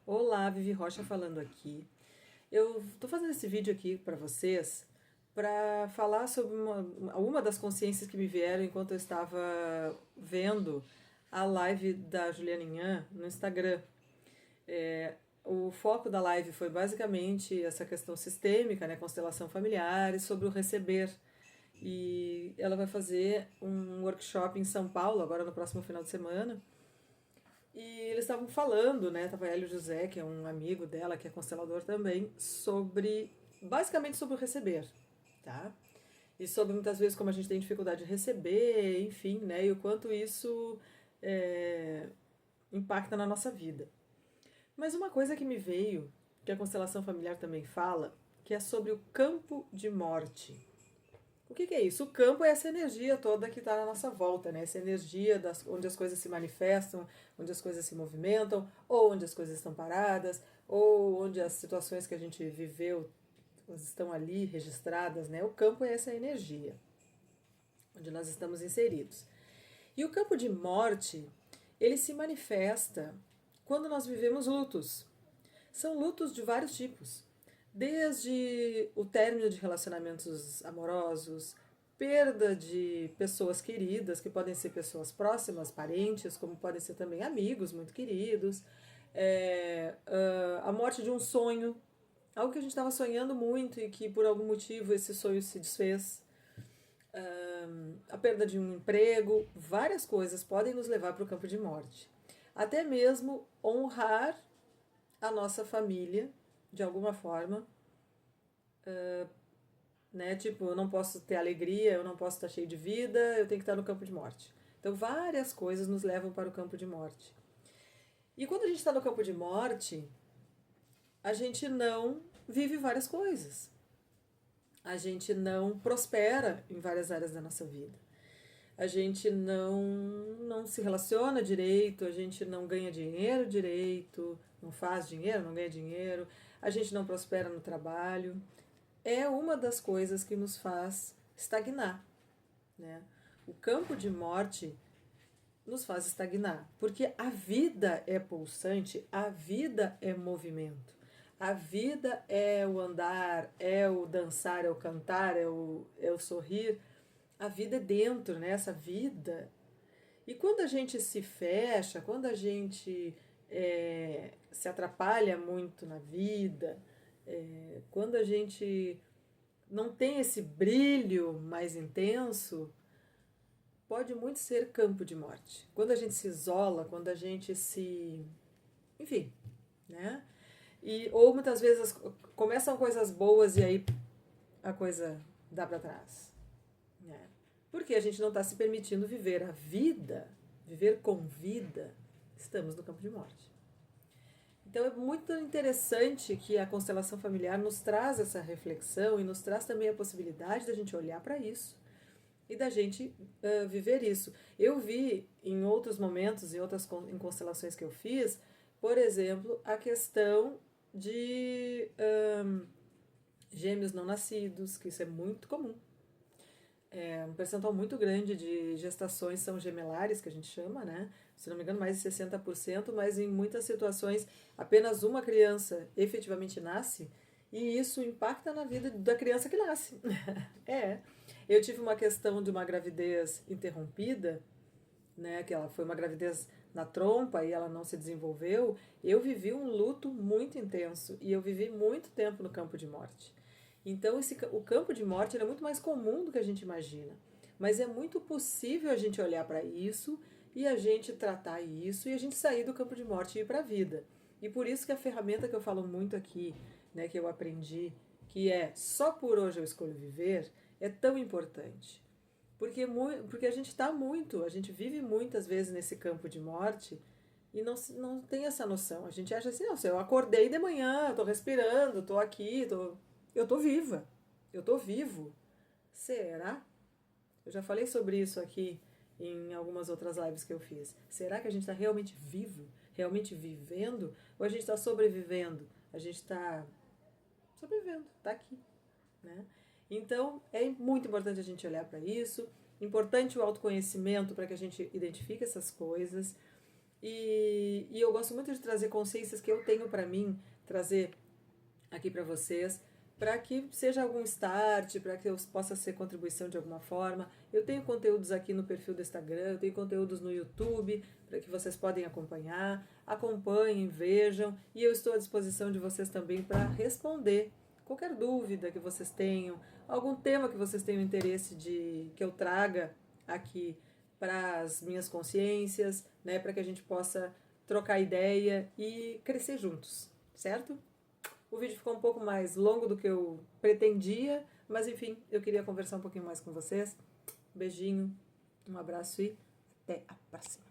Olá, Vivi Rocha falando aqui. Eu estou fazendo esse vídeo aqui para vocês para falar sobre uma das consciências que me vieram enquanto eu estava vendo a live da Juliana Inhan no Instagram. O foco da live foi basicamente essa questão sistêmica, né, constelação familiar e sobre o receber. E ela vai fazer um workshop em São Paulo, agora no próximo final de semana. E eles estavam falando, né? Tava Hélio José, que é um amigo dela, que é constelador também, basicamente sobre o receber, tá? E sobre muitas vezes como a gente tem dificuldade de receber, enfim, né? E o quanto isso é, impacta na nossa vida. Mas uma coisa que me veio, que a constelação familiar também fala, que é sobre o campo de morte. O que é isso? O campo é essa energia toda que está na nossa volta, né? Essa energia onde as coisas se manifestam, onde as coisas se movimentam, ou onde as coisas estão paradas, ou onde as situações que a gente viveu estão ali registradas, né? O campo é essa energia onde nós estamos inseridos. E o campo de morte, ele se manifesta quando nós vivemos lutos. São lutos de vários tipos. Desde o término de relacionamentos amorosos, perda de pessoas queridas, que podem ser pessoas próximas, parentes, como podem ser também amigos muito queridos, a morte de um sonho, algo que a gente estava sonhando muito e que por algum motivo esse sonho se desfez, a perda de um emprego, várias coisas podem nos levar para o campo de morte. Até mesmo honrar a nossa família de alguma forma, né? Tipo, eu não posso ter alegria, eu não posso estar cheio de vida, eu tenho que estar no campo de morte. Então, várias coisas nos levam para o campo de morte. E quando a gente está no campo de morte, a gente não vive várias coisas. A gente não prospera em várias áreas da nossa vida. A gente não se relaciona direito, a gente não ganha dinheiro direito, não faz dinheiro, não ganha dinheiro, a gente não prospera no trabalho. É uma das coisas que nos faz estagnar, né? O campo de morte nos faz estagnar, porque a vida é pulsante, a vida é movimento. A vida é o andar, é o dançar, é o cantar, é o sorrir. A vida é dentro, né? Essa vida. E quando a gente se fecha, quando a gente se atrapalha muito na vida, quando a gente não tem esse brilho mais intenso, pode muito ser campo de morte. Quando a gente se isola, quando a gente se. Enfim, né? Ou muitas vezes começam coisas boas e aí a coisa dá para trás. Né? Porque a gente não está se permitindo viver a vida, viver com vida, estamos no campo de morte. Então é muito interessante que a constelação familiar nos traz essa reflexão e nos traz também a possibilidade da gente olhar para isso e da gente viver isso. Eu vi em outros momentos, em constelações que eu fiz, por exemplo, a questão de gêmeos não nascidos, que isso é muito comum. Um percentual muito grande de gestações são gemelares, que a gente chama, né? Se não me engano, mais de 60%, mas em muitas situações apenas uma criança efetivamente nasce e isso impacta na vida da criança que nasce. É. Eu tive uma questão de uma gravidez interrompida, né? Que ela foi uma gravidez na trompa e ela não se desenvolveu. Eu vivi um luto muito intenso e eu vivi muito tempo no campo de morte. Então, o campo de morte é muito mais comum do que a gente imagina. Mas é muito possível a gente olhar para isso e a gente tratar isso e a gente sair do campo de morte e ir para a vida. E por isso que a ferramenta que eu falo muito aqui, né, que eu aprendi, que é só por hoje eu escolho viver, é tão importante. Porque a gente está muito, a gente vive muitas vezes nesse campo de morte e não tem essa noção. A gente acha assim, não, se eu acordei de manhã, estou respirando, estou aqui, eu estou viva, eu estou vivo. Será? Eu já falei sobre isso aqui em algumas outras lives que eu fiz. Será que a gente está realmente vivo? Realmente vivendo? Ou a gente está sobrevivendo? A gente está sobrevivendo, está aqui, né? Então, é muito importante a gente olhar para isso, importante o autoconhecimento para que a gente identifique essas coisas E eu gosto muito de trazer consciências que eu tenho para mim, trazer aqui para vocês, para que seja algum start, para que eu possa ser contribuição de alguma forma. Eu tenho conteúdos aqui no perfil do Instagram, eu tenho conteúdos no YouTube, para que vocês podem acompanhar. Acompanhem, vejam, e eu estou à disposição de vocês também para responder qualquer dúvida que vocês tenham, algum tema que vocês tenham interesse de que eu traga aqui para as minhas consciências, né, para que a gente possa trocar ideia e crescer juntos, certo? O vídeo ficou um pouco mais longo do que eu pretendia, mas enfim, eu queria conversar um pouquinho mais com vocês. Beijinho, um abraço e até a próxima.